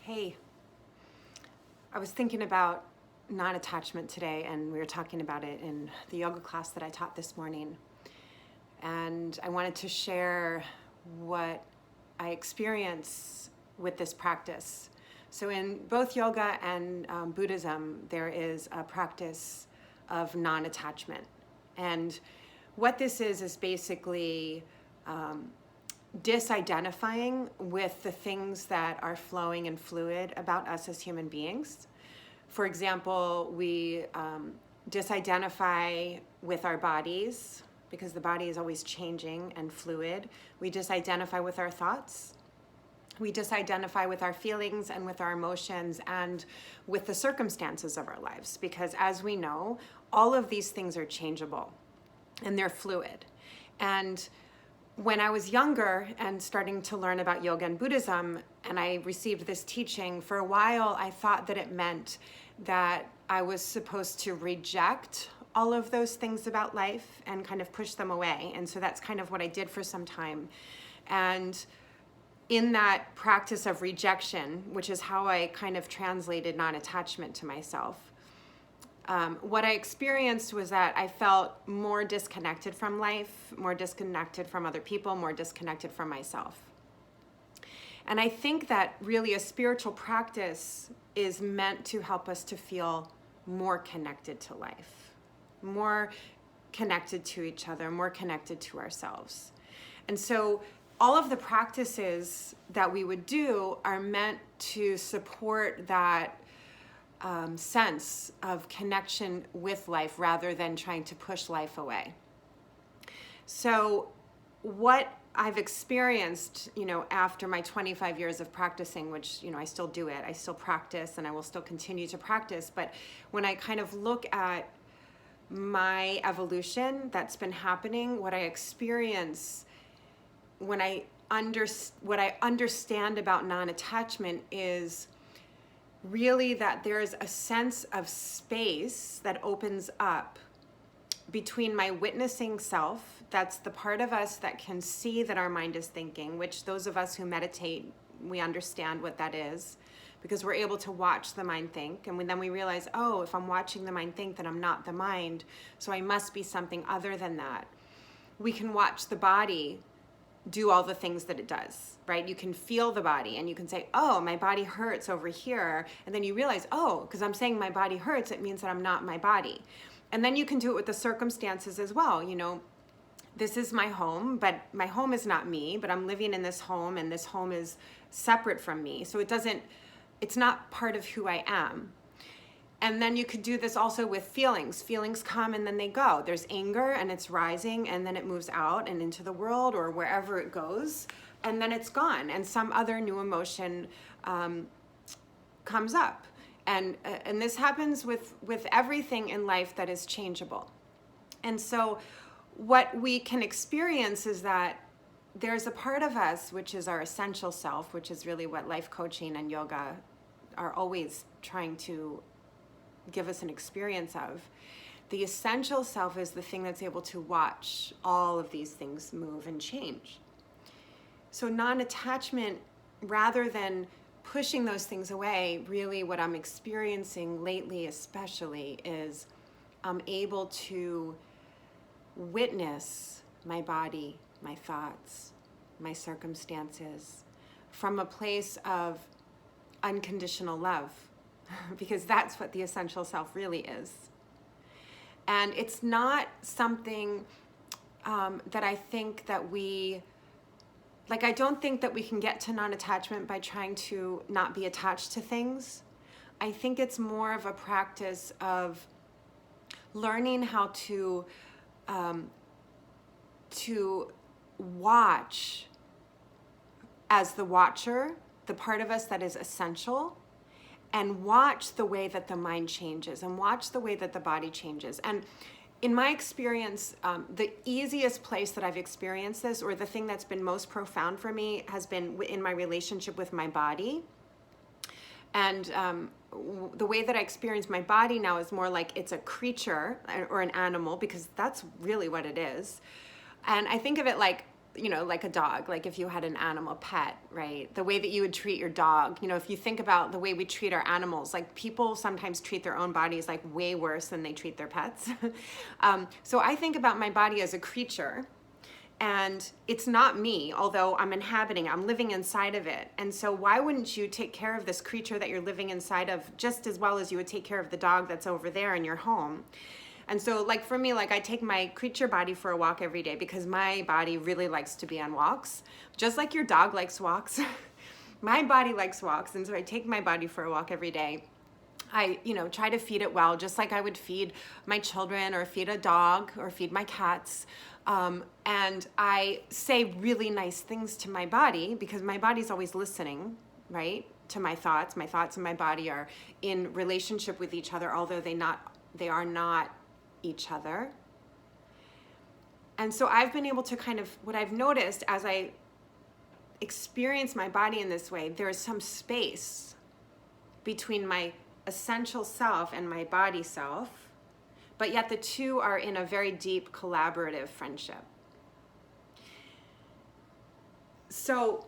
Hey, I was thinking about non-attachment today, and we were talking about it in the yoga class that I taught this morning. And I wanted to share what I experience with this practice. So in both yoga and Buddhism, there is a practice of non-attachment. And what this is basically disidentifying with the things that are flowing and fluid about us as human beings. For example, we disidentify with our bodies because the body is always changing and fluid. We disidentify with our thoughts. We disidentify with our feelings and with our emotions and with the circumstances of our lives, because as we know, all of these things are changeable and they're fluid. And when I was younger and starting to learn about yoga and Buddhism, and I received this teaching, for a while I thought that it meant that I was supposed to reject all of those things about life and kind of push them away. And so that's kind of what I did for some time. And in that practice of rejection, which is how I kind of translated non-attachment to myself, what I experienced was that I felt more disconnected from life, more disconnected from other people, more disconnected from myself. And I think that really a spiritual practice is meant to help us to feel more connected to life, more connected to each other, more connected to ourselves. And so all of the practices that we would do are meant to support that sense of connection with life rather than trying to push life away. So what I've experienced, after my 25 years of practicing, which, I still do it, I still practice and I will still continue to practice. But when I kind of look at my evolution that's been happening, what I experience what I understand about non-attachment is really that there is a sense of space that opens up between my witnessing self, that's the part of us that can see that our mind is thinking, which those of us who meditate, we understand what that is, because we're able to watch the mind think. And then we realize, oh, if I'm watching the mind think, then I'm not the mind, so I must be something other than that. We can watch the body do all the things that it does, right? You can feel the body and you can say, oh, my body hurts over here. And then you realize, oh, because I'm saying my body hurts, it means that I'm not my body. And then you can do it with the circumstances as well. This is my home, but my home is not me, but I'm living in this home and this home is separate from me. So it's not part of who I am. And then you could do this also with feelings. Feelings come and then they go. There's anger and it's rising and then it moves out and into the world or wherever it goes, and then it's gone and some other new emotion comes up. And this happens with everything in life that is changeable. And so what we can experience is that there's a part of us, which is our essential self, which is really what life coaching and yoga are always trying to give us an experience of. The essential self is the thing that's able to watch all of these things move and change. So non-attachment, rather than pushing those things away, really what I'm experiencing lately especially is I'm able to witness my body, my thoughts, my circumstances from a place of unconditional love, because that's what the essential self really is. And it's not something that I think that I don't think that we can get to non-attachment by trying to not be attached to things. I think it's more of a practice of learning how to watch as the watcher, the part of us that is essential, and watch the way that the mind changes and watch the way that the body changes. And in my experience, the easiest place that I've experienced this, or the thing that's been most profound for me, has been in my relationship with my body. And the way that I experience my body now is more like it's a creature or an animal, because that's really what it is. And I think of it like like a dog, like if you had an animal pet, right? The way that you would treat your dog, if you think about the way we treat our animals, like people sometimes treat their own bodies like way worse than they treat their pets. So I think about my body as a creature, and it's not me, although I'm living inside of it. And so why wouldn't you take care of this creature that you're living inside of just as well as you would take care of the dog that's over there in your home? And so like for me, like I take my creature body for a walk every day because my body really likes to be on walks, just like your dog likes walks. My body likes walks. And so I take my body for a walk every day. I, try to feed it well, just like I would feed my children or feed a dog or feed my cats. And I say really nice things to my body because my body's always listening, right? To my thoughts. My thoughts and my body are in relationship with each other, although they are not each other. And so I've been able to what I've noticed as I experience my body in this way, there is some space between my essential self and my body self, but yet the two are in a very deep collaborative friendship. So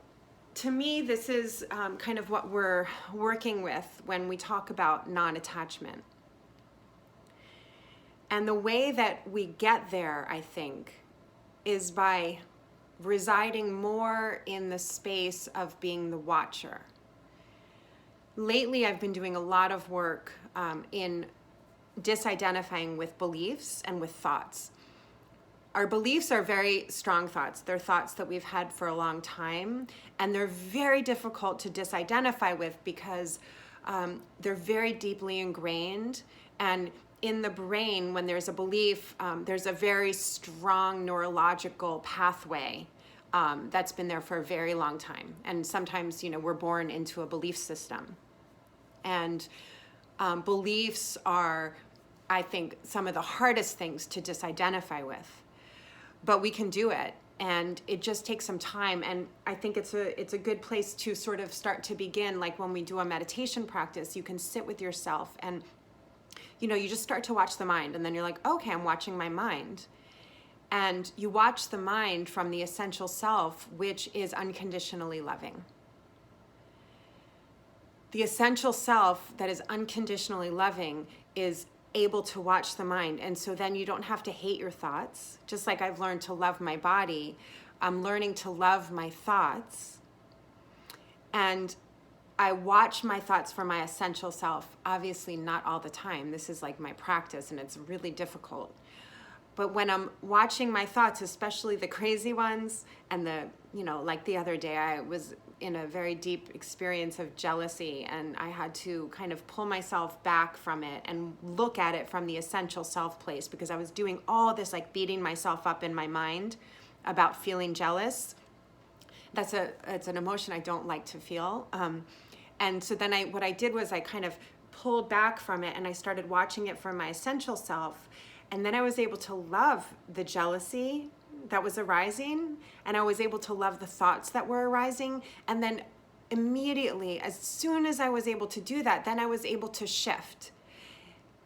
to me, this is kind of what we're working with when we talk about non-attachment. And the way that we get there, I think, is by residing more in the space of being the watcher. Lately, I've been doing a lot of work in disidentifying with beliefs and with thoughts. Our beliefs are very strong thoughts. They're thoughts that we've had for a long time, and they're very difficult to disidentify with because they're very deeply ingrained. And in the brain, when there's a belief, there's a very strong neurological pathway that's been there for a very long time. And sometimes, we're born into a belief system. And beliefs are, I think, some of the hardest things to disidentify with. But we can do it, and it just takes some time. And I think it's a good place to sort of start to begin. Like when we do a meditation practice, you can sit with yourself and you just start to watch the mind, and then you're like, okay, I'm watching my mind. And you watch the mind from the essential self, which is unconditionally loving. The essential self that is unconditionally loving is able to watch the mind. And so then you don't have to hate your thoughts. Just like I've learned to love my body, I'm learning to love my thoughts. And I watch my thoughts for my essential self, obviously not all the time. This is like my practice, and it's really difficult. But when I'm watching my thoughts, especially the crazy ones, and like the other day, I was in a very deep experience of jealousy, and I had to kind of pull myself back from it and look at it from the essential self place, because I was doing all this, like beating myself up in my mind about feeling jealous. It's an emotion I don't like to feel. And so then what I did was I kind of pulled back from it, and I started watching it from my essential self. And then I was able to love the jealousy that was arising, and I was able to love the thoughts that were arising. And then immediately, as soon as I was able to do that, then I was able to shift.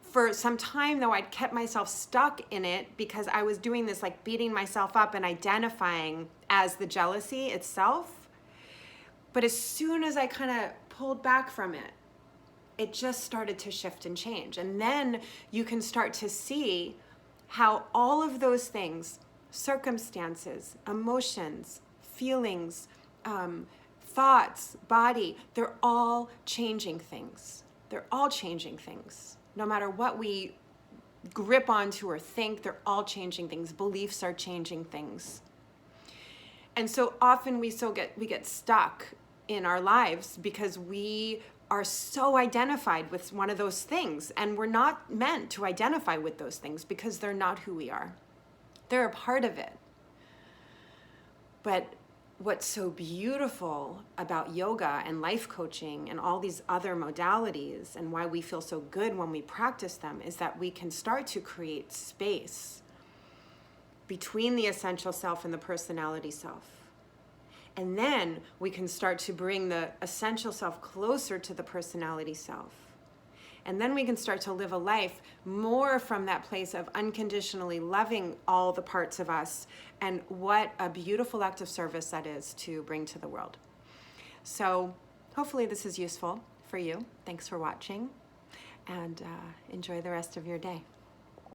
For some time, though, I'd kept myself stuck in it because I was doing this, like beating myself up and identifying as the jealousy itself. But as soon as I kind of pulled back from it, it just started to shift and change. And then you can start to see how all of those things, circumstances, emotions, feelings, thoughts, body, they're all changing things. They're all changing things. No matter what we grip onto or think, they're all changing things. Beliefs are changing things. And so often we get stuck in our lives because we are so identified with one of those things, and we're not meant to identify with those things because they're not who we are. They're a part of it. But what's so beautiful about yoga and life coaching and all these other modalities, and why we feel so good when we practice them, is that we can start to create space between the essential self and the personality self. And then we can start to bring the essential self closer to the personality self. And then we can start to live a life more from that place of unconditionally loving all the parts of us. And what a beautiful act of service that is to bring to the world. So hopefully this is useful for you. Thanks for watching, and enjoy the rest of your day.